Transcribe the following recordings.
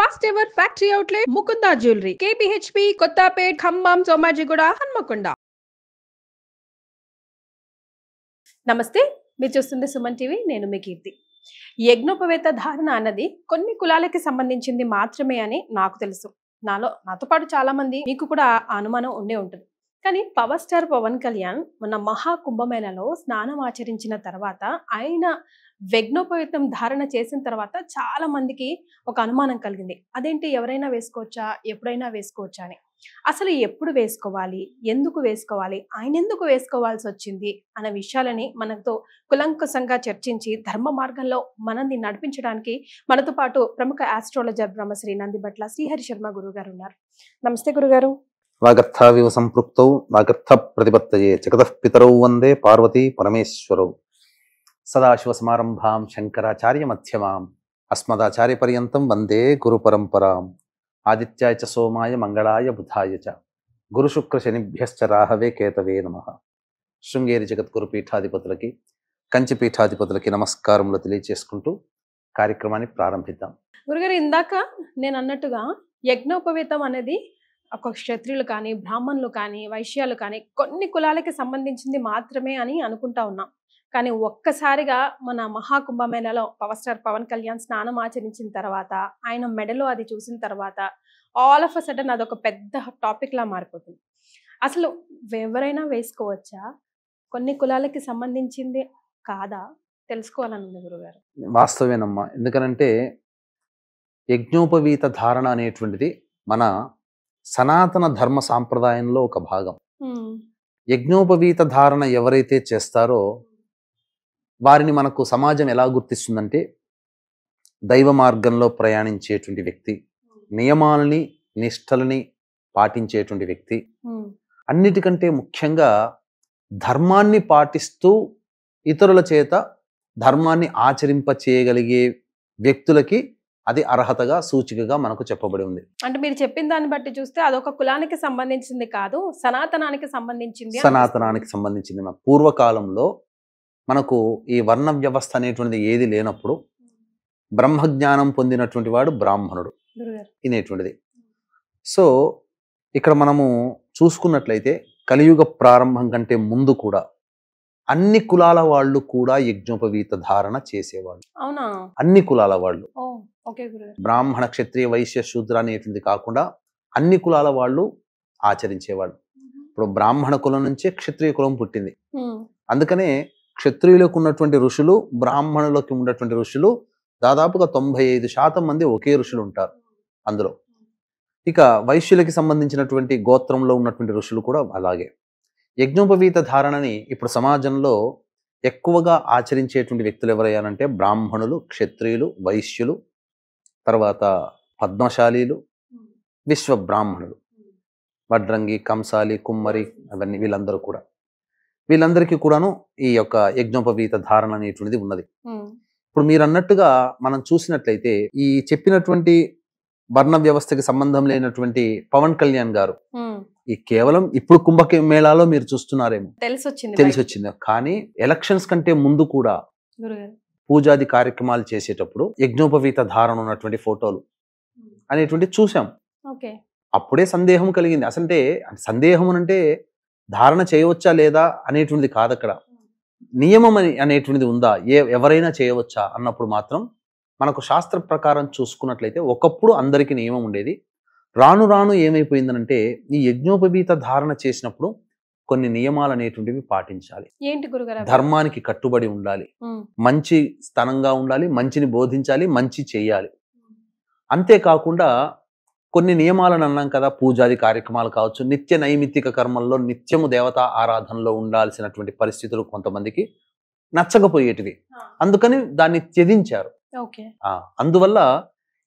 First ever factory outlet Mukunda jewellery KPHB Kothapet Khammam Somajiguda Hanamkonda. నమస్తే, మీరు చూస్తుంది సుమన్ టీవీ. నేను మీ కీర్తి. యజ్ఞోపవేత ధారణ అన్నది కొన్ని కులాలకి సంబంధించింది మాత్రమే అని నాకు తెలుసు. నాతో పాటు చాలా మంది మీకు కూడా ఆ అనుమానం ఉండే ఉంటుంది. కానీ పవర్ స్టార్ పవన్ కళ్యాణ్ మొన్న మహా కుంభమేళలో స్నానం ఆచరించిన తర్వాత ఆయన యజ్ఞోపవేతం ధారణ చేసిన తర్వాత చాలా మందికి ఒక అనుమానం కలిగింది. అదేంటి, ఎవరైనా వేసుకోవచ్చా, ఎప్పుడైనా వేసుకోవచ్చా అని. అసలు ఎప్పుడు వేసుకోవాలి, ఎందుకు వేసుకోవాలి, ఆయన ఎందుకు వేసుకోవాల్సి వచ్చింది అన్న విషయాలని మనతో కులంకుశంగా చర్చించి ధర్మ మార్గంలో మనల్ని నడిపించడానికి మనతో పాటు ప్రముఖ ఆస్ట్రాలజర్ బ్రహ్మశ్రీ నందిబట్ల శ్రీహరి శర్మ గురువు గారు ఉన్నారు. నమస్తే గురుగారు. వాగర్థావివ సంపృక్తౌ వాగర్థ ప్రతిపత్తయే జగతః పితరౌ వందే పార్వతీ పరమేశ్వరౌ. సదాశివ సమారంభాం శంకరాచార్య మధ్యమాం అస్మదాచార్య పర్యంతం వందే గురు పరంపరాం. ఆదిత్యాయ చ సోమాయ మంగళాయ బుధాయ చ గురు శుక్ర శనిభ్యశ్చ రాహవే కేతవే నమః. శృంగేరి జగద్గురు పీఠాధిపతులకి, కంచి పీఠాధిపతులకి నమస్కారములు తెలియజేసుకుంటూ కార్యక్రమాన్ని ప్రారంభిద్దాం. గురుగారు, ఇందాక నేను అన్నట్టుగా యజ్ఞోపవేతం అనేది ఒక క్షత్రియులు కానీ, బ్రాహ్మణులు కానీ, వైశ్యాలు కానీ కొన్ని కులాలకి సంబంధించింది మాత్రమే అని అనుకుంటా ఉన్నాం. కానీ ఒక్కసారిగా మన మహాకుంభమేళలో పవర్ స్టార్ పవన్ కళ్యాణ్ స్నానం ఆచరించిన తర్వాత, ఆయన మెడలో అది చూసిన తర్వాత ఆల్ ఆఫ్ అ సడన్ అదొక పెద్ద టాపిక్ లా మారిపోతుంది. అసలు ఎవరైనా వేసుకోవచ్చా, కొన్ని కులాలకి సంబంధించింది కాదా, తెలుసుకోవాలని ఉంది గురుగారు. వాస్తవేనమ్మా. ఎందుకనంటే యజ్ఞోపవీత ధారణ అనేటువంటిది మన సనాతన ధర్మ సాంప్రదాయంలో ఒక భాగం. యజ్ఞోపవీత ధారణ ఎవరైతే చేస్తారో వారిని మనకు సమాజం ఎలా గుర్తిస్తుందంటే దైవ మార్గంలో ప్రయాణించేటువంటి వ్యక్తి, నియమాలని నిష్టలని పాటించేటువంటి వ్యక్తి, అన్నిటికంటే ముఖ్యంగా ధర్మాన్ని పాటిస్తూ ఇతరుల చేత ధర్మాన్ని ఆచరింప చేయగలిగే వ్యక్తులకి అది అర్హతగా, సూచికగా మనకు చెప్పబడి ఉంది. అంటే మీరు చెప్పిన దాన్ని బట్టి చూస్తే అదొక కులానికి సంబంధించింది కాదు, సనాతనానికి సంబంధించింది. సనాతనానికి సంబంధించింది. పూర్వకాలంలో మనకు ఈ వర్ణ వ్యవస్థ అనేటువంటిది ఏది లేనప్పుడు బ్రహ్మజ్ఞానం పొందినటువంటి వాడు బ్రాహ్మణుడు అనేటువంటిది. సో ఇక్కడ మనము చూసుకున్నట్లయితే కలియుగ ప్రారంభం కంటే ముందు కూడా అన్ని కులాల వాళ్ళు కూడా యజ్ఞోపవీత ధారణ చేసేవాళ్ళు. అవునా? అన్ని కులాల వాళ్ళు, బ్రాహ్మణ క్షత్రియ వైశ్య శూద్ర అనేటువంటి కాకుండా అన్ని కులాల వాళ్ళు ఆచరించేవాళ్ళు. ఇప్పుడు బ్రాహ్మణ కులం నుంచే క్షత్రియ కులం పుట్టింది. అందుకనే క్షత్రియులకు ఉన్నటువంటి ఋషులు, బ్రాహ్మణులకు ఉన్నటువంటి ఋషులు దాదాపుగా 95% మంది ఒకే ఋషులు ఉంటారు అందులో. ఇక వైశ్యులకి సంబంధించినటువంటి గోత్రంలో ఉన్నటువంటి ఋషులు కూడా అలాగే. యజ్ఞోపవీత ధారణని ఇప్పుడు సమాజంలో ఎక్కువగా ఆచరించేటువంటి వ్యక్తులు ఎవరయ్యానంటే బ్రాహ్మణులు, క్షత్రియులు, వైశ్యులు, తర్వాత పద్మశాలీలు, విశ్వ బ్రాహ్మణులు, వడ్రంగి, కంసాలి, కుమ్మరి, అవన్నీ వీళ్ళందరికీ కూడాను ఈ యొక్క యజ్ఞోపవీత ధారణ అనేటువంటిది ఉన్నది. ఇప్పుడు మీరు అన్నట్టుగా మనం చూసినట్లయితే ఈ చెప్పినటువంటి వర్ణ వ్యవస్థకి సంబంధం లేనటువంటి పవన్ కళ్యాణ్ గారు ఈ కేవలం ఇప్పుడు కుంభమేళాలో మీరు చూస్తున్నారేమో తెలిసి వచ్చింది. కానీ ఎలక్షన్స్ కంటే ముందు కూడా పూజాది కార్యక్రమాలు చేసేటప్పుడు యజ్ఞోపవీత ధారణ ఉన్నటువంటి ఫోటోలు అనేటువంటి చూసాం. అప్పుడే సందేహం కలిగింది. అసంటే సందేహం అంటే ధారణ చేయవచ్చా లేదా అనేటువంటిది కాదు, అక్కడ నియమం అనేటువంటిది ఉందా, ఎవరైనా చేయవచ్చా అన్నప్పుడు మాత్రం మనకు శాస్త్ర ప్రకారం చూసుకున్నట్లయితే ఒకప్పుడు అందరికీ నియమం ఉండేది. రాను రాను ఏమైపోయిందనంటే ఈ యజ్ఞోపవీత ధారణ చేసినప్పుడు కొన్ని నియమాలు అనేటువంటివి పాటించాలి. ఏంటి గురుగారు? ధర్మానికి కట్టుబడి ఉండాలి, మంచి స్థానంగా ఉండాలి, మంచిని బోధించాలి, మంచి చేయాలి. అంతేకాకుండా కొన్ని నియమాలను అన్నాం కదా, పూజాది కార్యక్రమాలు కావచ్చు, నిత్య నైమిత్తిక కర్మల్లో నిత్యము దేవతా ఆరాధనలో ఉండాల్సినటువంటి పరిస్థితులు కొంతమందికి నచ్చకపోయేటివి. అందుకని దాన్ని త్యజించారు. అందువల్ల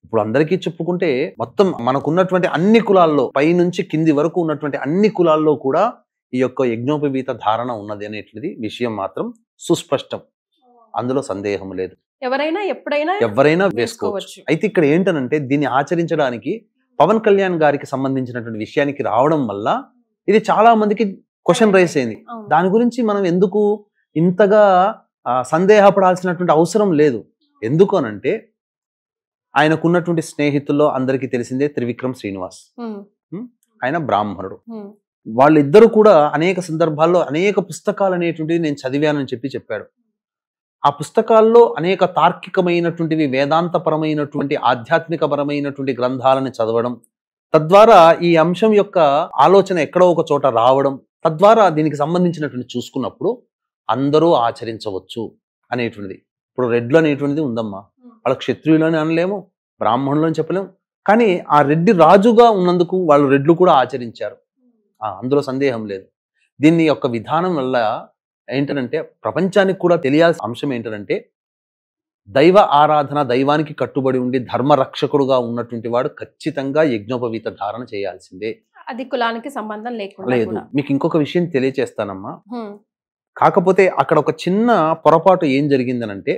ఇప్పుడు అందరికీ చెప్పుకుంటే మొత్తం మనకున్నటువంటి అన్ని కులాల్లో పైనుంచి కింది వరకు ఉన్నటువంటి అన్ని కులాల్లో కూడా ఈ యొక్క యజ్ఞోపవీత ధారణ ఉన్నది అనేటువంటిది విషయం మాత్రం సుస్పష్టం. అందులో సందేహం లేదు. ఎవరైనా వేసుకోవచ్చు. అయితే ఇక్కడ ఏంటనంటే దీన్ని ఆచరించడానికి పవన్ కళ్యాణ్ గారికి సంబంధించినటువంటి విషయానికి రావడం వల్ల ఇది చాలా మందికి క్వశ్చన్ రైజ్ అయింది. దాని గురించి మనం ఎందుకు ఇంతగా సందేహపడాల్సినటువంటి అవసరం లేదు. ఎందుకు అనంటే ఆయనకున్నటువంటి స్నేహితుల్లో అందరికీ తెలిసిందే త్రివిక్రమ్ శ్రీనివాస్. ఆయన బ్రాహ్మణుడు. వాళ్ళిద్దరూ కూడా అనేక సందర్భాల్లో అనేక పుస్తకాలు అనేటువంటివి నేను చదివానని చెప్పాడు. ఆ పుస్తకాల్లో అనేక తార్కికమైనటువంటివి, వేదాంతపరమైనటువంటి, ఆధ్యాత్మికపరమైనటువంటి గ్రంథాలను చదవడం, తద్వారా ఈ అంశం యొక్క ఆలోచన ఎక్కడో ఒక చోట రావడం, తద్వారా దీనికి సంబంధించినటువంటి చూసుకున్నప్పుడు అందరూ ఆచరించవచ్చు అనేటువంటిది. ఇప్పుడు రెడ్లు అనేటువంటిది ఉందమ్మా, వాళ్ళ క్షత్రియులని అనలేము, బ్రాహ్మణులు అని చెప్పలేము, కానీ ఆ రెడ్డి రాజుగా ఉన్నందుకు వాళ్ళు రెడ్లు కూడా ఆచరించారు. అందులో సందేహం లేదు. దీన్ని యొక్క విధానం వల్ల ఏంటంటే ప్రపంచానికి కూడా తెలియాల్సిన అంశం ఏంటంటే దైవ ఆరాధన, దైవానికి కట్టుబడి ఉండి ధర్మరక్షకుడుగా ఉన్నటువంటి వాడు ఖచ్చితంగా యజ్ఞోపవీత ధారణ చేయాల్సిందే. అది కులానికి సంబంధం లేదు. మీకు ఇంకొక విషయం తెలియచేస్తానమ్మా. కాకపోతే అక్కడ ఒక చిన్న పొరపాటు ఏం జరిగిందనంటే,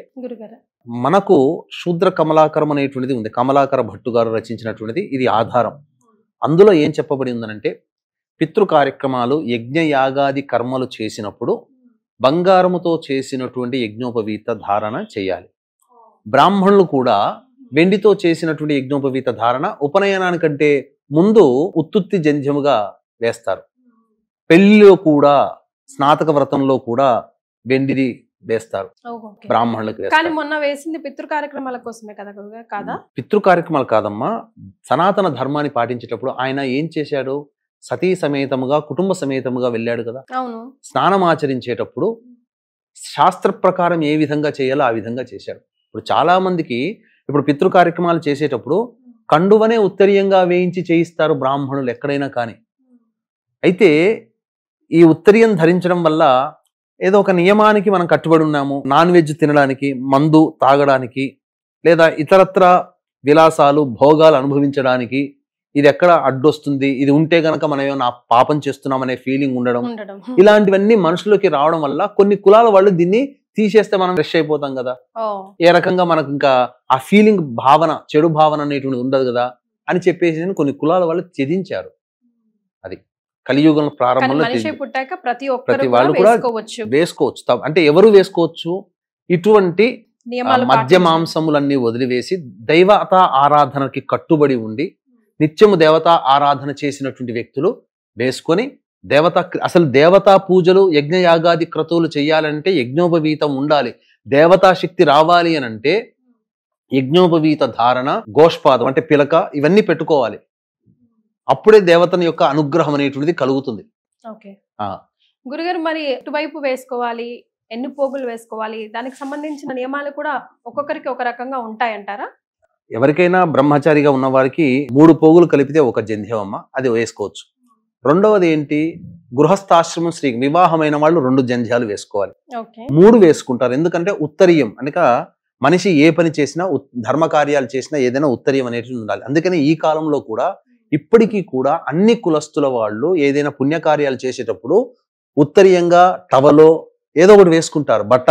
మనకు శూద్ర కమలాకరం అనేటువంటిది ఉంది, కమలాకర భట్టు గారు రచించినటువంటిది. ఇది ఆధారం. అందులో ఏం చెప్పబడి ఉందనంటే, పితృ కార్యక్రమాలు, యజ్ఞ యాగాది కర్మలు చేసినప్పుడు బంగారముతో చేసినటువంటి యజ్ఞోపవీత ధారణ చేయాలి. బ్రాహ్మణులు కూడా వెండితో చేసినటువంటి యజ్ఞోపవీత ధారణ ఉపనయనానికంటే ముందు ఉత్తుత్తి జంధ్యముగా వేస్తారు. పెళ్లిలో కూడా, స్నాతక వ్రతంలో కూడా వెండిది వేస్తారు బ్రాహ్మణులకు. కానీ మొన్న వేసింది పితృ కార్యక్రమాల కోసమే కదా? పితృ కార్యక్రమాలు కాదమ్మా. సనాతన ధర్మాన్ని పాటించేటప్పుడు ఆయన ఏం చేశాడు? సతీ సమేతముగా, కుటుంబ సమేతముగా వెళ్ళాడు కదా. స్నానం ఆచరించేటప్పుడు శాస్త్ర ప్రకారం ఏ విధంగా చేయాలో ఆ విధంగా చేశాడు. ఇప్పుడు చాలా మందికి ఇప్పుడు పితృ కార్యక్రమాలు చేసేటప్పుడు కండువనే ఉత్తరీయంగా వేయించి చేయిస్తారు బ్రాహ్మణులు ఎక్కడైనా కానీ. అయితే ఈ ఉత్తరీయం ధరించడం వల్ల ఏదో ఒక నియమానికి మనం కట్టుబడి ఉన్నాము. నాన్ వెజ్ తినడానికి, మందు తాగడానికి, లేదా ఇతరత్ర విలాసాలు, భోగాలు అనుభవించడానికి ఇది ఎక్కడ అడ్డొస్తుంది, ఇది ఉంటే గనక మనం ఏమైనా పాపం చేస్తున్నామనే ఫీలింగ్ ఉండడం, ఇలాంటివన్నీ మనుషులకి రావడం వల్ల కొన్ని కులాల వాళ్ళు దీన్ని తీసేస్తే మనం ఫ్రెష్ అయిపోతాం కదా. ఏ రకంగా మనకు ఇంకా ఆ ఫీలింగ్ భావన, చెడు భావన అనేటువంటి ఉండదు కదా అని చెప్పేసి కొన్ని కులాల వాళ్ళు త్యజించారు. అది కలియుగం ప్రారంభంలో ప్రతి వాళ్ళు కూడా వేసుకోవచ్చు. అంటే ఎవరు వేసుకోవచ్చు? ఇటువంటి మద్య మాంసములన్నీ వదిలివేసి దైవత ఆరాధనకి కట్టుబడి ఉండి నిత్యము దేవతా ఆరాధన చేసినటువంటి వ్యక్తులు వేసుకొని అసలు దేవతా పూజలు, యజ్ఞయాగాది క్రతువులు చేయాలంటే యజ్ఞోపవీతం ఉండాలి. దేవతా శక్తి రావాలి అని అంటే యజ్ఞోపవీత ధారణ, గోష్పాదం అంటే పిలక, ఇవన్నీ పెట్టుకోవాలి. అప్పుడే దేవతని యొక్క అనుగ్రహం అనేటువంటిది కలుగుతుంది. గురుగారు, మరి ఎటువైపు వేసుకోవాలి, ఎన్ని పోగులు వేసుకోవాలి, దానికి సంబంధించిన నియమాలు కూడా ఒక్కొక్కరికి ఒక రకంగా ఉంటాయంటారా? ఎవరికైనా బ్రహ్మచారిగా ఉన్న వారికి 3 పోగులు కలిపితే ఒక జంధ్యమమ్మ, అది వేసుకోవచ్చు. రెండవది ఏంటి? గృహస్థాశ్రమం, స్త్రీ వివాహమైన వాళ్ళు 2 జంధ్యాలు వేసుకోవాలి. 3 వేసుకుంటారు. ఎందుకంటే ఉత్తరీయం అనక మనిషి ఏ పని చేసినా, ధర్మ కార్యాలు చేసినా ఏదైనా ఉత్తరీయం అనేటువంటి ఉండాలి. అందుకని ఈ కాలంలో కూడా ఇప్పటికీ కూడా అన్ని కులస్తుల వాళ్ళు ఏదైనా పుణ్యకార్యాలు చేసేటప్పుడు ఉత్తరీయంగా టవలో ఏదో ఒకటి వేసుకుంటారు, బట్ట.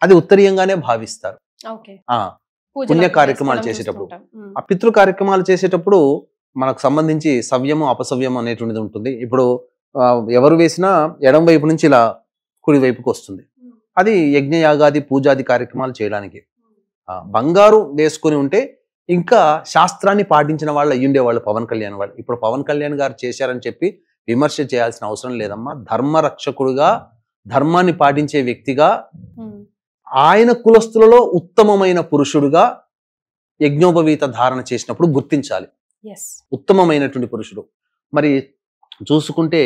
అది ఉత్తరీయంగానే భావిస్తారు పుణ్య కార్యక్రమాలు చేసేటప్పుడు. ఆ పితృ కార్యక్రమాలు చేసేటప్పుడు మనకు సంబంధించి సవ్యము, అపసవ్యం అనేటువంటిది ఉంటుంది. ఇప్పుడు ఎవరు వేసినా ఎడం వైపు నుంచి ఇలా కుడి వైపుకి వస్తుంది. అది యజ్ఞయాగాది పూజాది కార్యక్రమాలు చేయడానికి. బంగారు వేసుకుని ఉంటే ఇంకా శాస్త్రాన్ని పాటించిన వాళ్ళు అయ్యుండేవాళ్ళు పవన్ కళ్యాణ్ వాళ్ళు. ఇప్పుడు పవన్ కళ్యాణ్ గారు చేశారని చెప్పి విమర్శ చేయాల్సిన అవసరం లేదమ్మా. ధర్మరక్షకుడుగా, ధర్మాన్ని పాటించే వ్యక్తిగా, ఆయన కులస్తులలో ఉత్తమమైన పురుషుడుగా యజ్ఞోపవీత ధారణ చేసినప్పుడు గుర్తించాలి. ఉత్తమమైనటువంటి పురుషుడు. మరి చూసుకుంటే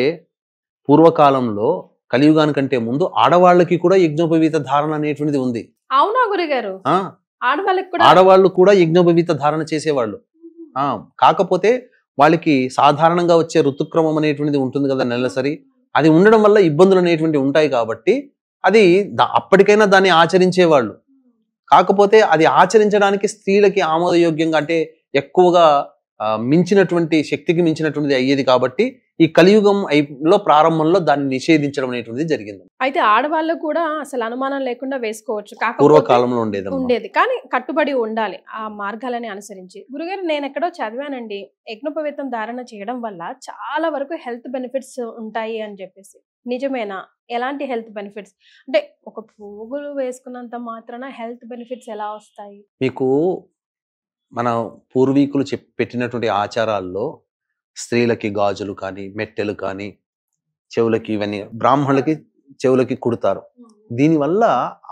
పూర్వకాలంలో కలియుగానికంటే ముందు ఆడవాళ్ళకి కూడా యజ్ఞోపవీత ధారణ అనేటువంటిది ఉంది. అవునా గురుగారు? ఆడవాళ్ళు కూడా యజ్ఞోపవీత ధారణ చేసేవాళ్ళు. కాకపోతే వాళ్ళకి సాధారణంగా వచ్చే ఋతుక్రమం అనేటువంటిది ఉంటుంది కదా, నెలసరి. అది ఉండడం వల్ల ఇబ్బందులు అనేటువంటివి ఉంటాయి కాబట్టి అది అప్పటికైనా దాన్ని ఆచరించేవాళ్ళు. కాకపోతే అది ఆచరించడానికి స్త్రీలకి ఆమోదయోగ్యంగా, అంటే ఎక్కువగా మించినటువంటి శక్తికి మించినటువంటిది అయ్యేది కాబట్టి ఈ కలియుగం ప్రారంభంలో దాన్ని నిషేధించడం అనేటువంటిది జరిగింది. అయితే ఆడవాళ్ళు కూడా అసలు అనుమానం లేకుండా వేసుకోవచ్చు, పూర్వకాలంలో ఉండేది, కానీ కట్టుబడి ఉండాలి ఆ మార్గాలని అనుసరించి. గురుగారు, నేను ఎక్కడో చదివానండి, యజ్ఞోపవీతం ధారణ చేయడం వల్ల చాలా వరకు హెల్త్ బెనిఫిట్స్ ఉంటాయి అని చెప్పేసి. నిజమేనా? ఎలాంటి హెల్త్ బెనిఫిట్స్? అంటే ఒక పోగులు వేసుకున్నంత మాత్రాన హెల్త్ బెనిఫిట్స్ ఎలా వస్తాయి? మీకు మన పూర్వీకులు పెట్టినటువంటి ఆచారాల్లో స్త్రీలకి గాజులు కానీ, మెట్టెలు కానీ, చెవులకి ఇవన్నీ బ్రాహ్మణులకి చెవులకి కుడతారు. దీనివల్ల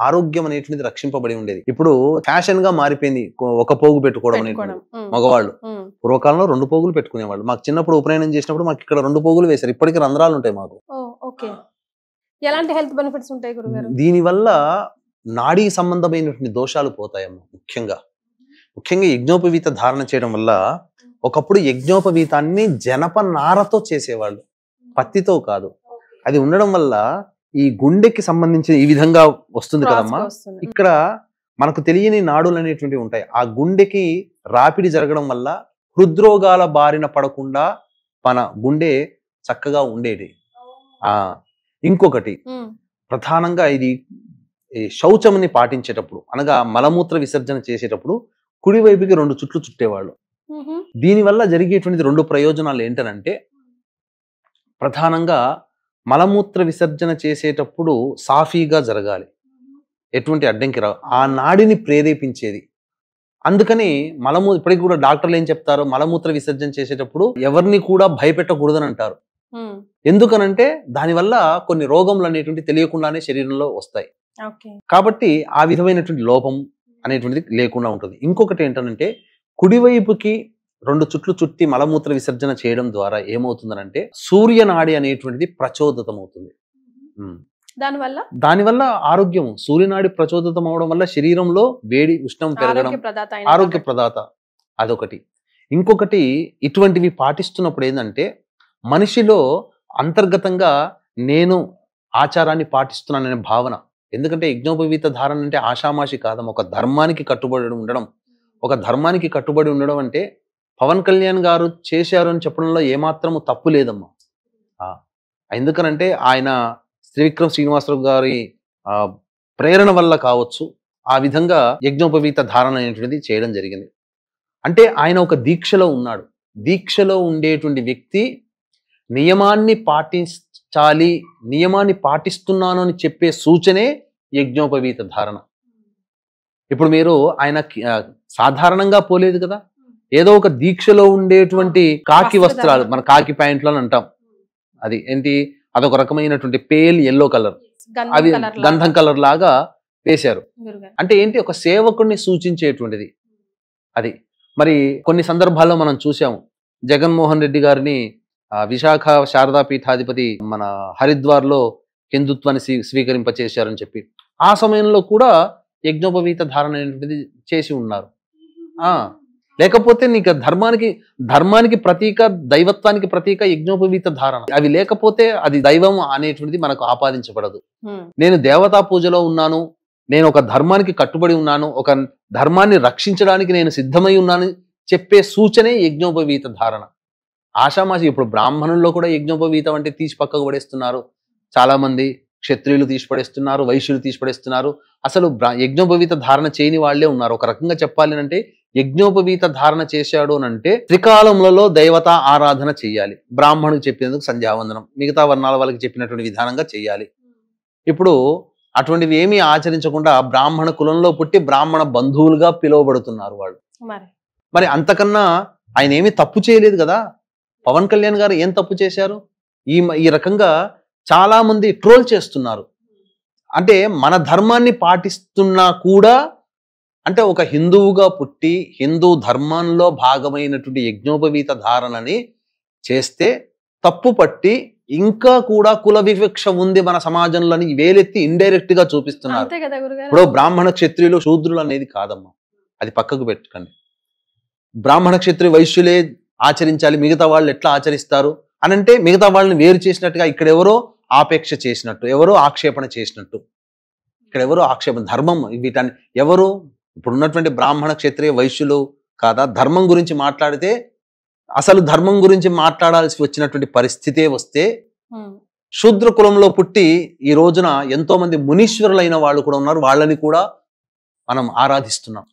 ఆరోగ్యం అనేటువంటిది రక్షింపబడి ఉండేది. ఇప్పుడు ఫ్యాషన్ గా మారిపోయింది ఒక పోగు పెట్టుకోవడం అనేటువంటి. మగవాళ్ళు పూర్వకాలంలో 2 పోగులు పెట్టుకునేవాళ్ళు. మాకు చిన్నప్పుడు ఉపనయనం చేసినప్పుడు మాకు ఇక్కడ 2 పోగులు వేశారు. ఇప్పటికీ రంధ్రాలు ఉంటాయి మాకు. ఎలాంటి హెల్త్ బెనిఫిట్స్ ఉంటాయి గురుగారు? దీనివల్ల నాడీ సంబంధమైనటువంటి దోషాలు పోతాయమ్మ. ముఖ్యంగా యజ్ఞోపవీత ధారణ చేయడం వల్ల, ఒకప్పుడు యజ్ఞోపవీతాన్ని జనప నారతో చేసేవాళ్ళు, పత్తితో కాదు. అది ఉండడం వల్ల ఈ గుండెకి సంబంధించిన ఈ విధంగా వస్తుంది కదమ్మా. ఇక్కడ మనకు తెలియని నాడులు అనేటువంటివి ఉంటాయి. ఆ గుండెకి రాపిడి జరగడం వల్ల హృద్రోగాల బారిన పడకుండా మన గుండె చక్కగా ఉండేది. ఇంకొకటి ప్రధానంగా ఇది శౌచముని పాటించేటప్పుడు, అనగా మలమూత్ర విసర్జన చేసేటప్పుడు కుడివైపుకి 2 చుట్లు చుట్టేవాళ్ళు. దీనివల్ల జరిగేటువంటిది 2 ప్రయోజనాలు ఏంటనంటే, ప్రధానంగా మలమూత్ర విసర్జన చేసేటప్పుడు సాఫీగా జరగాలి, ఎటువంటి అడ్డంకి రావు, ఆ నాడిని ప్రేరేపించేది. అందుకని ఇప్పటికి కూడా డాక్టర్లు ఏం చెప్తారు, మలమూత్ర విసర్జన చేసేటప్పుడు ఎవరిని కూడా భయపెట్టకూడదని అంటారు. ఎందుకనంటే దానివల్ల కొన్ని రోగములు అనేటువంటి తెలియకుండానే శరీరంలో వస్తాయి. కాబట్టి ఆ విధమైనటువంటి లోపం అనేటువంటిది లేకుండా ఉంటుంది. ఇంకొకటి ఏంటంటే, కుడివైపుకి 2 చుట్లు చుట్టి మలమూత్ర విసర్జన చేయడం ద్వారా ఏమవుతుందనంటే సూర్యనాడి అనేటువంటిది ప్రచోదితం అవుతుంది. దానివల్ల ఆరోగ్యం, సూర్యనాడి ప్రచోదితం అవడం వల్ల శరీరంలో వేడి ఉష్ణం పెరగడం, ఆరోగ్య ప్రదాత అదొకటి. ఇంకొకటి ఇటువంటివి పాటిస్తున్నప్పుడు ఏంటంటే మనిషిలో అంతర్గతంగా నేను ఆచారాన్ని పాటిస్తున్నాననే భావన. ఎందుకంటే యజ్ఞోపవీత ధారణ అంటే ఆషామాషి కాదం, ఒక ధర్మానికి కట్టుబడి ఉండడం. ఒక ధర్మానికి కట్టుబడి ఉండడం అంటే పవన్ కళ్యాణ్ గారు చేశారు అని చెప్పడంలో ఏమాత్రము తప్పు లేదమ్మా. ఎందుకనంటే ఆయన త్రివిక్రమ్ శ్రీనివాసరావు గారి ప్రేరణ వల్ల కావచ్చు, ఆ విధంగా యజ్ఞోపవీత ధారణ అనేటువంటిది చేయడం జరిగింది. అంటే ఆయన ఒక దీక్షలో ఉన్నాడు. దీక్షలో ఉండేటువంటి వ్యక్తి నియమాన్ని పాటించాలి, నియమాన్ని పాటిస్తున్నాను అని చెప్పే సూచనే యజ్ఞోపవీత ధారణ. ఇప్పుడు మీరు ఆయన సాధారణంగా పోలేదు కదా, ఏదో ఒక దీక్షలో ఉండేటువంటి కాకి వస్త్రాలు, మన కాకి ప్యాంట్లు అని అంటాం, అది ఏంటి, అదొక రకమైనటువంటి పేల్ ఎల్లో కలర్, అది గంధం కలర్ లాగా వేశారు. అంటే ఏంటి, ఒక సేవకుడిని సూచించేటువంటిది అది. మరి కొన్ని సందర్భాల్లో మనం చూసాము, జగన్మోహన్ రెడ్డి గారిని విశాఖ శారదా పీఠాధిపతి మన హరిద్వార్లో హిందుత్వాన్ని స్వీకరింపచేశారని చెప్పి ఆ సమయంలో కూడా యజ్ఞోపవీత ధారణ అనేటువంటిది చేసి ఉన్నారు. లేకపోతే నీకు ధర్మానికి ప్రతీక, దైవత్వానికి ప్రతీక యజ్ఞోపవీత ధారణ. అవి లేకపోతే అది దైవం అనేటువంటిది మనకు ఆపాదించబడదు. నేను దేవతా పూజలో ఉన్నాను, నేను ఒక ధర్మానికి కట్టుబడి ఉన్నాను, ఒక ధర్మాన్ని రక్షించడానికి నేను సిద్ధమై ఉన్నాను చెప్పే సూచనే యజ్ఞోపవీత ధారణ. ఆషామాషి ఇప్పుడు బ్రాహ్మణుల్లో కూడా యజ్ఞోపవీతం అంటే తీసి పక్కకు పడేస్తున్నారు. చాలా మంది క్షత్రియులు తీసిపడేస్తున్నారు, వైశ్యులు తీసిపడేస్తున్నారు. అసలు యజ్ఞోపవీత ధారణ చేయని వాళ్లే ఉన్నారు. ఒక రకంగా చెప్పాలి అంటే యజ్ఞోపవీత ధారణ చేశాడు అని అంటే త్రికాలములలో దేవత ఆరాధన చెయ్యాలి. బ్రాహ్మణుడికి చెప్పినందుకు సంధ్యావందనం, మిగతా వర్ణాల వాళ్ళకి చెప్పినటువంటి విధానంగా చెయ్యాలి. ఇప్పుడు అటువంటివి ఏమీ ఆచరించకుండా బ్రాహ్మణ కులంలో పుట్టి బ్రాహ్మణ బంధువులుగా పిలువబడుతున్నారు వాళ్ళు. మరి అంతకన్నా ఆయన ఏమీ తప్పు చేయలేదు కదా. పవన్ కళ్యాణ్ గారు ఏం తప్పు చేశారు? ఈ రకంగా చాలా మంది ట్రోల్ చేస్తున్నారు. అంటే మన ధర్మాన్ని పాటిస్తున్నా కూడా, అంటే ఒక హిందువుగా పుట్టి హిందూ ధర్మంలో భాగమైనటువంటి యజ్ఞోపవీత ధారణని చేస్తే తప్పు పట్టి ఇంకా కూడా కుల వివక్ష ఉంది మన సమాజంలోని వేలెత్తి ఇండైరెక్ట్ గా చూపిస్తున్నారు. ఇప్పుడు బ్రాహ్మణ క్షత్రియులు శూద్రులు అనేది కాదమ్మా, అది పక్కకు పెట్టుకోండి. బ్రాహ్మణ క్షత్రియ వైశ్యులే ఆచరించాలి, మిగతా వాళ్ళు ఎట్లా ఆచరిస్తారు అనంటే మిగతా వాళ్ళని వేరు చేసినట్టుగా ఇక్కడ ఎవరో ఆపేక్ష చేసినట్టు, ఎవరో ఆక్షేపణ చేసినట్టు. ఇక్కడ ఎవరో ఆక్షేపణ, ధర్మం వీటాన్ని ఎవరు ఇప్పుడు ఉన్నటువంటి బ్రాహ్మణ క్షత్రియ వైశ్యులు కాదా? ధర్మం గురించి మాట్లాడితే అసలు ధర్మం గురించి మాట్లాడాల్సి వచ్చినటువంటి పరిస్థితే వస్తే శూద్ర కులంలో పుట్టి ఈ రోజున ఎంతో మంది మునీశ్వరులైన వాళ్ళు కూడా ఉన్నారు. వాళ్ళని కూడా మనం ఆరాధిస్తున్నాం.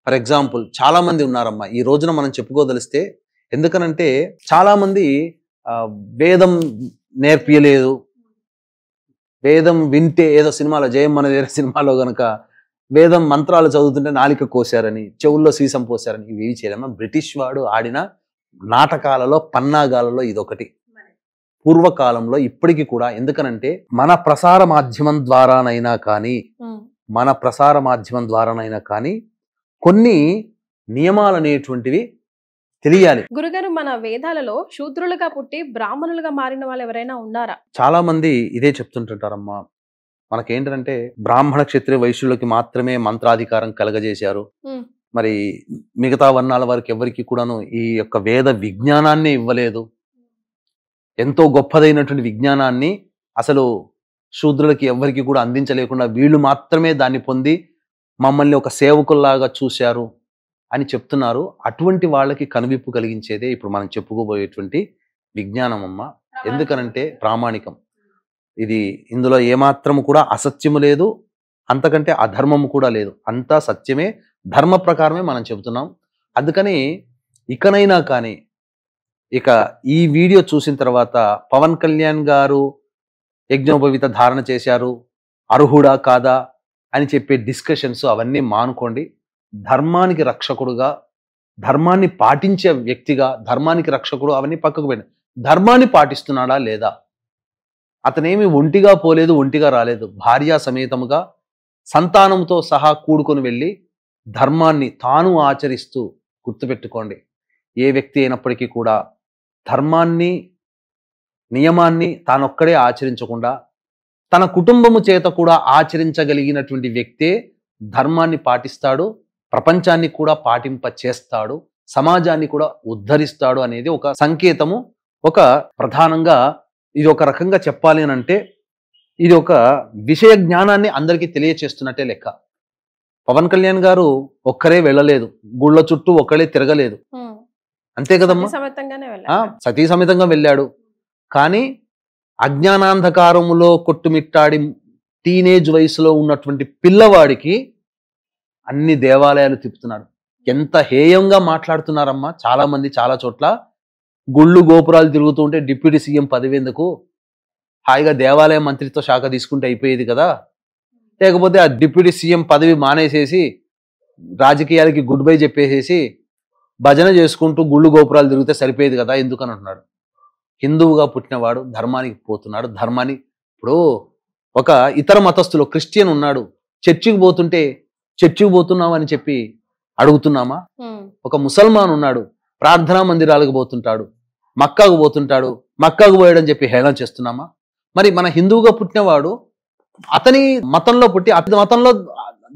ఫర్ ఎగ్జాంపుల్ చాలా మంది ఉన్నారమ్మా ఈ రోజున మనం చెప్పుకోదలిస్తే. ఎందుకనంటే చాలా మంది వేదం నేర్పియలేదు, వేదం వింటే ఏదో సినిమాలో జయం అనేది సినిమాలో గనక వేదం మంత్రాలు చదువుతుంటే నాలిక కోశారని, చెవుల్లో సీసం పోశారని ఇవి చేయలేమా? బ్రిటిష్ వాడు ఆడిన నాటకాలలో, పన్నాగాలలో ఇదొకటి. పూర్వకాలంలో ఇప్పటికీ కూడా, ఎందుకనంటే మన ప్రసార మాధ్యమం ద్వారానైనా కానీ కొన్ని నియమాలు అనేటువంటివి తెలియాలి. గురుగారు, మన వేదాలలో శూద్రులుగా పుట్టి బ్రాహ్మణులుగా మారిన వాళ్ళు ఎవరైనా ఉన్నారా? చాలా మంది ఇదే చెప్తుంటుంటారమ్మా. మనకేంటంటే బ్రాహ్మణ క్షత్రియ వైశ్యులకి మాత్రమే మంత్రాధికారం కలగజేశారు, మరి మిగతా వర్ణాల వారికి ఎవరికి కూడాను ఈ యొక్క వేద విజ్ఞానాన్ని ఇవ్వలేదు, ఎంతో గొప్పదైనటువంటి విజ్ఞానాన్ని అసలు శూద్రులకి ఎవరికి కూడా అందించలేకుండా వీళ్ళు మాత్రమే దాన్ని పొంది మమ్మల్ని ఒక సేవకుల్లాగా చూశారు అని చెప్తున్నారు. అటువంటి వాళ్ళకి కనువిప్పు కలిగించేదే ఇప్పుడు మనం చెప్పుకోబోయేటువంటి విజ్ఞానం అమ్మ. ఎందుకనంటే ప్రామాణికం. ఇది ఇందులో ఏమాత్రము కూడా అసత్యము లేదు, అంతకంటే అధర్మము కూడా లేదు, అంతా సత్యమే, ధర్మ ప్రకారమే మనం చెబుతున్నాం. అందుకని ఇకనైనా కానీ ఇక ఈ వీడియో చూసిన తర్వాత పవన్ కళ్యాణ్ గారు యజ్ఞోపవీత ధారణ చేశారు, అర్హుడా కాదా అని చెప్పే డిస్కషన్స్ అవన్నీ మానుకోండి. ధర్మానికి రక్షకుడుగా, ధర్మాన్ని పాటించే వ్యక్తిగా, ధర్మానికి రక్షకుడు అవన్నీ పక్కకు పెట్టండి. ధర్మాన్ని పాటిస్తున్నాడా లేదా? అతనేమి ఒంటిగా పోలేదు, ఒంటిగా రాలేదు, భార్యా సమేతముగా సంతానంతో సహా కూడుకొని వెళ్ళి ధర్మాన్ని తాను ఆచరిస్తూ, గుర్తుపెట్టుకోండి, ఏ వ్యక్తి అయినప్పటికీ కూడా ధర్మాన్ని, నియమాన్ని తానొక్కడే ఆచరించకుండా తన కుటుంబము చేత కూడా ఆచరించగలిగినటువంటి వ్యక్తే ధర్మాన్ని పాటిస్తాడు, ప్రపంచాన్ని కూడా పాటింప చేస్తాడు, సమాజాన్ని కూడా ఉద్ధరిస్తాడు అనేది ఒక సంకేతము. ఒక ప్రధానంగా ఇది ఒక రకంగా చెప్పాలి అని అంటే ఇది ఒక విషయ జ్ఞానాన్ని అందరికీ తెలియచేస్తున్నట్టే లెక్క. పవన్ కళ్యాణ్ గారు ఒక్కరే వెళ్ళలేదు, గుళ్ళ చుట్టూ ఒక్కడే తిరగలేదు, అంతే కదమ్మా, సతీ సమేతంగా వెళ్ళాడు. కానీ అజ్ఞానాంధకారములో కొట్టుమిట్టాడి టీనేజ్ వయసులో ఉన్నటువంటి పిల్లవాడికి అన్ని దేవాలయాలు తిప్పుతున్నాడు. ఎంత హేయంగా మాట్లాడుతున్నారమ్మా చాలా మంది. చాలా చోట్ల గుళ్ళు గోపురాలు తిరుగుతూ ఉంటే డిప్యూటీ సీఎం పదవి ఎందుకు, హాయిగా దేవాలయ మంత్రిత్వ శాఖ తీసుకుంటే అయిపోయేది కదా, లేకపోతే ఆ డిప్యూటీ సీఎం పదవి మానేసేసి రాజకీయాలకి గుడ్ బై చెప్పేసేసి భజన చేసుకుంటూ గుళ్ళు గోపురాలు తిరిగితే సరిపోయేది కదా ఎందుకని అంటున్నాడు. హిందువుగా పుట్టినవాడు ధర్మానికి పోతున్నాడు. ధర్మాన్ని ఇప్పుడు ఒక ఇతర మతస్థులు క్రిస్టియన్ ఉన్నాడు, చర్చికి పోతుంటే చర్చికి పోతున్నావు అని చెప్పి అడుగుతున్నామా? ఒక ముసల్మాన్ ఉన్నాడు, ప్రార్థనా మందిరాలకు పోతుంటాడు, మక్కాకు పోతుంటాడు, మక్కాకు పోయాడని చెప్పి హేళన చేస్తున్నామా? మరి మన హిందువుగా పుట్టినవాడు అతని మతంలో పుట్టి అతని మతంలో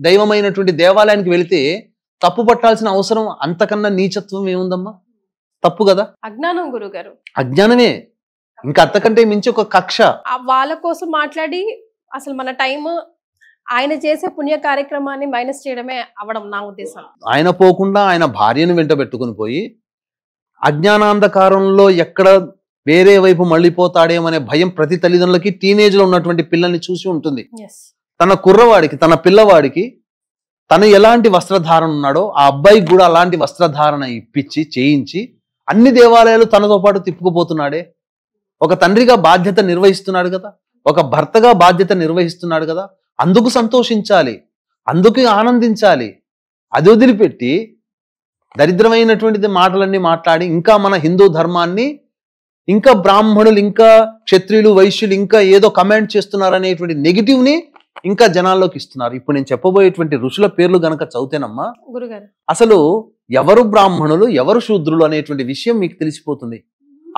దైవమైనటువంటి దేవాలయానికి వెళితే తప్పు పట్టాల్సిన అవసరం అంతకన్నా నీచత్వం ఏముందమ్మా? తప్పు కదా, అజ్ఞానం గురుగారు, అజ్ఞానమే. ఇంకా అంతకంటే మించి ఒక కక్ష. వాళ్ళ కోసం మాట్లాడి అసలు మన టైం ఆయన చేసే పుణ్య కార్యక్రమాన్ని మైనస్ చేయడమే అవడం నా ఉద్దేశం. ఆయన పోకుండా ఆయన భార్యను వెంట పెట్టుకుని పోయి అజ్ఞానాంధకారంలో ఎక్కడ వేరే వైపు మళ్ళీపోతాడేమనే భయం ప్రతి తల్లిదండ్రులకి టీనేజ్ లో ఉన్నటువంటి పిల్లల్ని చూసి ఉంటుంది. తన కుర్రవాడికి, తన పిల్లవాడికి తను ఎలాంటి వస్త్రధారణ ఉన్నాడో ఆ అబ్బాయికి కూడా అలాంటి వస్త్రధారణ ఇప్పించి చేయించి అన్ని దేవాలయాలు తనతో పాటు తిప్పుకుపోతున్నాడే. ఒక తండ్రిగా బాధ్యత నిర్వహిస్తున్నాడు కదా, ఒక భర్తగా బాధ్యత నిర్వహిస్తున్నాడు కదా, అందుకు సంతోషించాలి, అందుకు ఆనందించాలి. అది వదిలిపెట్టి దరిద్రమైనటువంటిది మాటలన్నీ మాట్లాడి ఇంకా మన హిందూ ధర్మాన్ని, ఇంకా బ్రాహ్మణులు, ఇంకా క్షత్రియులు, వైశ్యులు ఇంకా ఏదో కమెంట్ చేస్తున్నారు అనేటువంటి నెగిటివ్ని ఇంకా జనాల్లోకి ఇస్తున్నారు. ఇప్పుడు నేను చెప్పబోయేటువంటి ఋషుల పేర్లు గనక చదివితేనమ్మా గురుగారు అసలు ఎవరు బ్రాహ్మణులు ఎవరు శూద్రులు అనేటువంటి విషయం మీకు తెలిసిపోతుంది.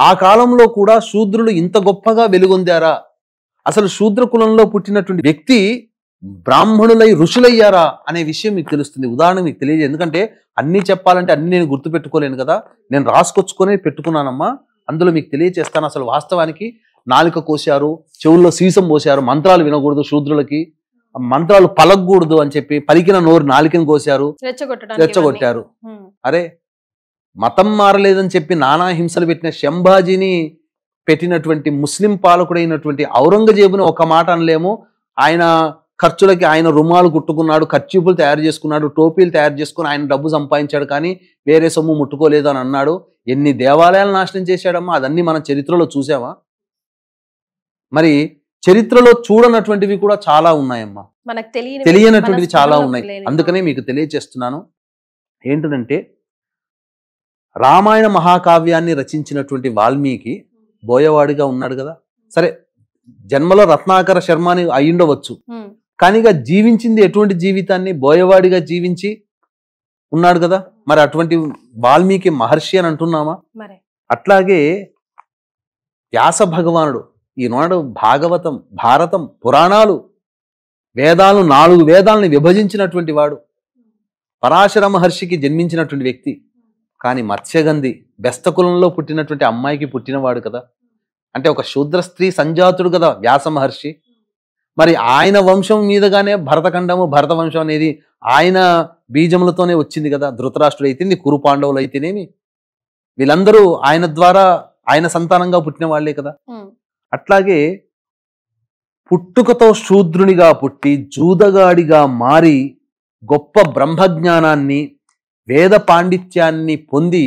ఆ కాలంలో కూడా శూద్రులు ఇంత గొప్పగా వెలుగొందారా? అసలు శూద్ర కులంలో పుట్టినటువంటి వ్యక్తి బ్రాహ్మణులై ఋషులయ్యారా అనే విషయం మీకు తెలుస్తుంది. ఉదాహరణ మీకు తెలియజేది, ఎందుకంటే అన్ని చెప్పాలంటే అన్ని నేను గుర్తు పెట్టుకోలేను కదా, నేను రాసుకొచ్చుకొని పెట్టుకున్నానమ్మా. అందులో మీకు తెలియచేస్తాను. అసలు వాస్తవానికి నాలుక కోశారు, చెవుల్లో సీసం పోశారు, మంత్రాలు వినకూడదు, శూద్రులకి మంత్రాలు పలకూడదు అని చెప్పి పలికిన నోరు నాలుకను కోశారు, రెచ్చగొట్టారు. అరే మతం మారలేదని చెప్పి నానా హింసలు పెట్టిన శంభాజీని పెట్టినటువంటి ముస్లిం పాలకుడైనటువంటి ఔరంగజేబుని ఒక మాట అనలేము. ఆయన ఖర్చులకి ఆయన రుమాలు కుట్టుకున్నాడు, ఖర్చీపులు తయారు చేసుకున్నాడు, టోపీలు తయారు చేసుకుని ఆయన డబ్బు సంపాదించాడు, కానీ వేరే సొమ్ము ముట్టుకోలేదు అని అన్నాడు. ఎన్ని దేవాలయాలు నాశనం చేశాడమ్మా, అదన్నీ మన చరిత్రలో చూసామా? మరి చరిత్రలో చూడనటువంటివి కూడా చాలా ఉన్నాయమ్మా, మనకు తెలియనటువంటివి చాలా ఉన్నాయి. అందుకనే మీకు తెలియచేస్తున్నాను. ఏంటంటే రామాయణ మహాకావ్యాన్ని రచించినటువంటి వాల్మీకి బోయవాడిగా ఉన్నాడు కదా. సరే, జన్మలో రత్నాకర శర్మ అని అయ్యుండవచ్చు, కానీగా జీవించింది ఎటువంటి జీవితాన్ని? బోయవాడిగా జీవించి ఉన్నాడు కదా. మరి అటువంటి వాల్మీకి మహర్షి అని అంటున్నామా? అట్లాగే వ్యాస భగవానుడు ఈనాడు భాగవతం, భారతం, పురాణాలు, వేదాలు, 4 వేదాలని విభజించినటువంటి వాడు, పరాశర మహర్షికి జన్మించినటువంటి వ్యక్తి. కానీ మత్స్యగంధి బెస్త కులంలో పుట్టినటువంటి అమ్మాయికి పుట్టినవాడు కదా. అంటే ఒక శూద్ర స్త్రీ సంజాతుడు కదా వ్యాస మహర్షి. మరి ఆయన వంశం మీదగానే భరతఖండము, భరత వంశం అనేది ఆయన బీజములతోనే వచ్చింది కదా. ధృతరాష్ట్రుడు అయితేంది, కురు పాండవులు అయితేనేమి, వీళ్ళందరూ ఆయన ద్వారా, ఆయన సంతానంగా పుట్టిన వాళ్లే కదా. అట్లాగే పుట్టుకతో శూద్రునిగా పుట్టి జూదగాడిగా మారి గొప్ప బ్రహ్మజ్ఞానాన్ని, వేద పాండిత్యాన్ని పొంది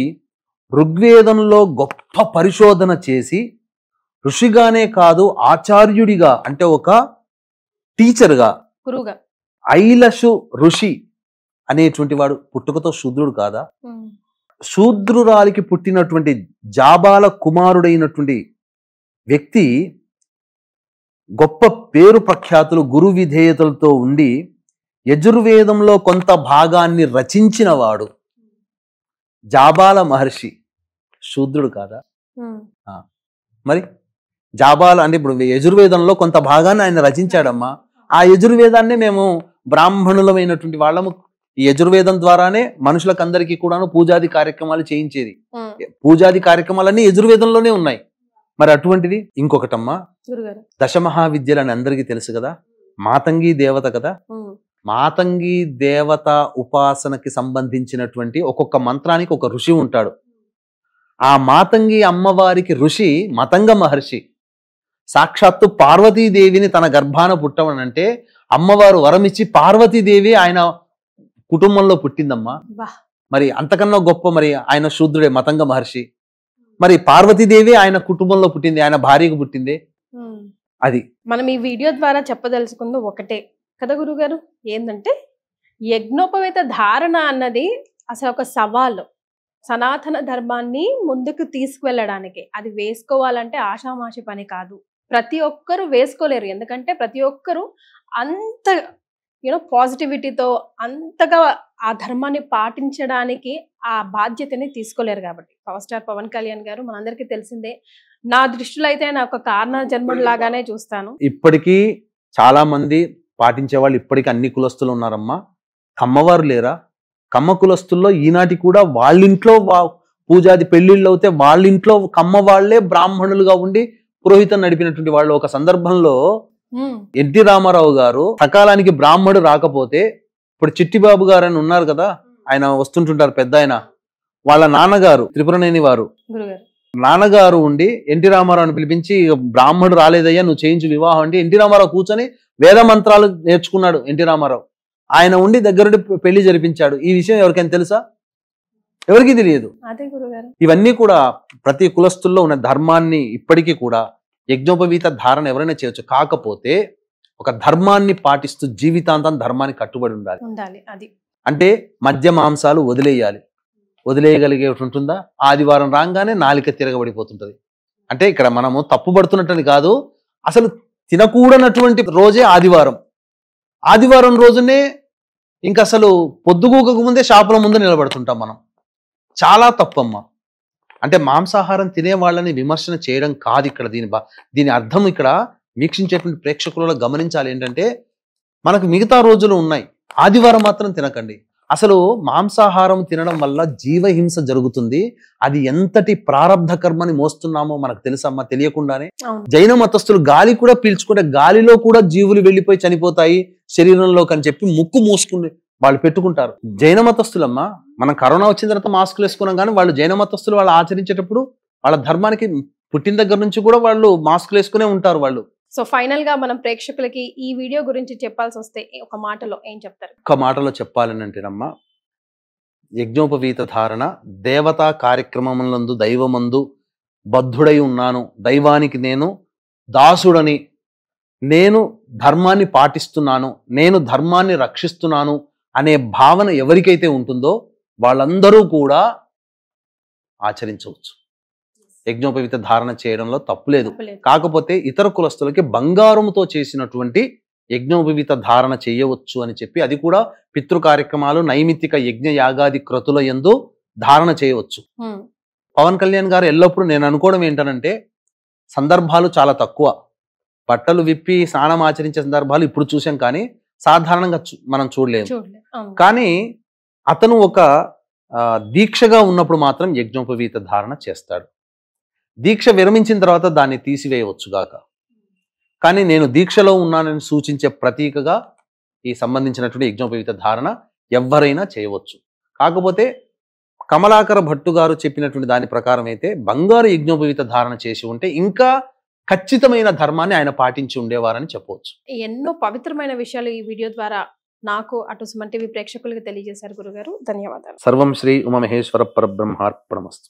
ఋగ్వేదంలో గొప్ప పరిశోధన చేసి ఋషిగానే కాదు ఆచార్యుడిగా, అంటే ఒక టీచర్గా, గురువుగా, ఐలషు ఋషి అనేటువంటి వాడు పుట్టుకతో శూద్రుడు కాదా? శూద్రురాలికి పుట్టినటువంటి జాబాల కుమారుడైనటువంటి వ్యక్తి గొప్ప పేరు ప్రఖ్యాతులు, గురు విధేయతలతో ఉండి యజుర్వేదంలో కొంత భాగాన్ని రచించిన వాడు జాబాల మహర్షి శూద్రుడు కాదా? మరి జాబాల అంటే ఇప్పుడు యజుర్వేదంలో కొంత భాగాన్ని ఆయన రచించాడమ్మా. ఆ యజుర్వేదాన్నే మేము బ్రాహ్మణులమైనటువంటి వాళ్ళము ఈ యజుర్వేదం ద్వారానే మనుషులకు అందరికీ కూడాను పూజాది కార్యక్రమాలు చేయించేది. పూజాది కార్యక్రమాలన్నీ యజుర్వేదంలోనే ఉన్నాయి. మరి అటువంటిది ఇంకొకటమ్మా, దశమహావిద్యలు అని అందరికీ తెలుసు కదా. మాతంగి దేవత కదా. మాతంగి దేవత ఉపాసనకి సంబంధించినటువంటి ఒక్కొక్క మంత్రానికి ఒక ఋషి ఉంటాడు. ఆ మాతంగి అమ్మవారికి ఋషి మతంగ మహర్షి. సాక్షాత్తు పార్వతీదేవిని తన గర్భాన పుట్టమనంటే అమ్మవారు వరమిచ్చి పార్వతీదేవి ఆయన కుటుంబంలో పుట్టిందమ్మా. మరి అంతకన్నా గొప్ప, మరి ఆయన శూద్రుడే మతంగ మహర్షి. మరి పార్వతీదేవి ఆయన కుటుంబంలో పుట్టింది, ఆయన భార్యకు పుట్టింది. అది మనం ఈ వీడియో ద్వారా చెప్పదలుచుకుంది ఒకటే కదా గురుగారు, ఏంటంటే యజ్ఞోపవేత ధారణ అన్నది అసలు ఒక సవాలు. సనాతన ధర్మాన్ని ముందుకు తీసుకువెళ్ళడానికి అది వేసుకోవాలంటే ఆషామాషి పని కాదు. ప్రతి ఒక్కరు వేసుకోలేరు, ఎందుకంటే ప్రతి ఒక్కరు అంత పాజిటివిటీతో అంతగా ఆ ధర్మాన్ని పాటించడానికి ఆ బాధ్యతని తీసుకోలేరు. కాబట్టి పవర్ స్టార్ పవన్ కళ్యాణ్ గారు మనందరికీ తెలిసిందే. నా దృష్టిలో అయితే నా ఒక కారణ జన్ముడు లాగానే చూస్తాను. ఇప్పటికీ చాలా మంది పాటించే వాళ్ళు ఇప్పటికీ అన్ని కులస్తులు ఉన్నారమ్మా. కమ్మవారు లేరా? కమ్మ కులస్తుల్లో ఈనాటి కూడా వాళ్ళింట్లో పూజాది పెళ్లిళ్ళు అవుతే వాళ్ళింట్లో కమ్మ వాళ్లే బ్రాహ్మణులుగా ఉండి పురోహితం నడిపినటువంటి వాళ్ళు. ఒక సందర్భంలో ఎన్టీ రామారావు గారు సకాలానికి బ్రాహ్మడు రాకపోతే, ఇప్పుడు చిట్టిబాబు గారు అని ఉన్నారు కదా, ఆయన వస్తుంటుంటారు పెద్ద ఆయన, వాళ్ళ నాన్నగారు త్రిపురనేని వారు నాన్నగారు ఉండి ఎన్టీ రామారావుని పిలిపించి, బ్రాహ్మడు రాలేదయ్యా నువ్వు చేయించు వివాహం అంటే ఎన్టీ రామారావు కూర్చొని వేద మంత్రాలు నేర్చుకున్నాడు. ఎన్టీ రామారావు ఆయన ఉండి దగ్గరుండి పెళ్లి జరిపించాడు. ఈ విషయం ఎవరికైనా తెలుసా? ఎవరికీ తెలియదు. ఇవన్నీ కూడా ప్రతి కులస్తుల్లో ఉన్న ధర్మాన్ని ఇప్పటికీ కూడా యజ్ఞోపవీత ధారణ ఎవరైనా చేయొచ్చు. కాకపోతే ఒక ధర్మాన్ని పాటిస్తూ జీవితాంతం ధర్మాన్ని కట్టుబడి ఉండాలి. అంటే మద్య మాంసాలు వదిలేయాలి. వదిలేయగలిగే ఉంటుందా? ఆదివారం రాగానే నాలిక తిరగబడిపోతుంటది. అంటే ఇక్కడ మనము తప్పుపడుతున్నట్టు కాదు, అసలు తినకూడనటువంటి రోజే ఆదివారం. ఆదివారం రోజునే ఇంకా అసలు పొద్దుగూకకు ముందే షాపుల ముందు నిలబడుతుంటాం మనం. చాలా తప్పమ్మా. అంటే మాంసాహారం తినే వాళ్ళని విమర్శన చేయడం కాదు ఇక్కడ. దీని అర్థం ఇక్కడ వీక్షించేటువంటి ప్రేక్షకులలో గమనించాలి ఏంటంటే, మనకు మిగతా రోజులు ఉన్నాయి, ఆదివారం మాత్రం తినకండి. అసలు మాంసాహారం తినడం వల్ల జీవహింస జరుగుతుంది. అది ఎంతటి ప్రారబ్ధ కర్మని మోస్తున్నామో మనకు తెలుసమ్మా తెలియకుండానే. జైన మతస్థులు గాలి కూడా పీల్చుకుంటే గాలిలో కూడా జీవులు వెళ్ళిపోయి చనిపోతాయి శరీరంలోకి అని చెప్పి ముక్కు మూసుకుని వాళ్ళు పెట్టుకుంటారు. జైన మతస్థులమ్మా, మనం కరోనా వచ్చిన తర్వాత మాస్కులు వేసుకున్నాం, కానీ వాళ్ళు జైన మతస్థులు వాళ్ళు ఆచరించేటప్పుడు వాళ్ళ ధర్మానికి పుట్టిన దగ్గర నుంచి కూడా వాళ్ళు మాస్కులు వేసుకునే ఉంటారు వాళ్ళు. సో ఫైనల్ గా మనం ప్రేక్షకులకి ఈ వీడియో గురించి చెప్పాల్సి వస్తే ఒక మాటలో ఏం చెప్తారు? ఒక మాటలో చెప్పాలని అంటేనమ్మా, యజ్ఞోపవీత ధారణ దేవతా కార్యక్రమములందు దైవమందు బద్ధుడై ఉన్నాను, దైవానికి నేను దాసుడని నేను ధర్మాన్ని పాటిస్తున్నాను, నేను ధర్మాన్ని రక్షిస్తున్నాను అనే భావన ఎవరికైతే ఉంటుందో వాళ్ళందరూ కూడా ఆచరించవచ్చు. యజ్ఞోపవీత ధారణ చేయడంలో తప్పులేదు. కాకపోతే ఇతర కులస్తులకి బంగారంతో చేసినటువంటి యజ్ఞోపవీత ధారణ చేయవచ్చు అని చెప్పి, అది కూడా పితృ కార్యక్రమాలు, నైమిత్తిక యజ్ఞ యాగాది క్రతుల యందు ధారణ చేయవచ్చు. పవన్ కళ్యాణ్ గారు ఎల్లప్పుడూ నేను అనుకోవడం ఏంటనంటే, సందర్భాలు చాలా తక్కువ, బట్టలు విప్పి స్నానం ఆచరించే సందర్భాలు ఇప్పుడు చూసాం, కానీ సాధారణంగా మనం చూడలేము. కానీ అతను ఒక దీక్షగా ఉన్నప్పుడు మాత్రం యజ్ఞోపవీత ధారణ చేస్తాడు. దీక్ష విరమించిన తర్వాత దాన్ని తీసివేయవచ్చు గాక, కానీ నేను దీక్షలో ఉన్నానని సూచించే ప్రతీకగా ఈ సంబంధించినటువంటి యజ్ఞోపవీత ధారణ ఎవరైనా చేయవచ్చు. కాకపోతే కమలాకర భట్టు గారు చెప్పినటువంటి దాని ప్రకారం అయితే బంగారు యజ్ఞోపవీత ధారణ చేసి ఉంటే ఇంకా ఖచ్చితమైన ధర్మాన్ని ఆయన పాటించి ఉండేవారని చెప్పవచ్చు. ఎన్నో పవిత్రమైన విషయాలు ఈ వీడియో ద్వారా నాకు అటు సుమన్ టీవీ ప్రేక్షకులకు తెలియజేశారు గురుగారు. ధన్యవాదాలు. సర్వం శ్రీ ఉమామహేశ్వర పరబ్రహ్మార్పణమస్తు.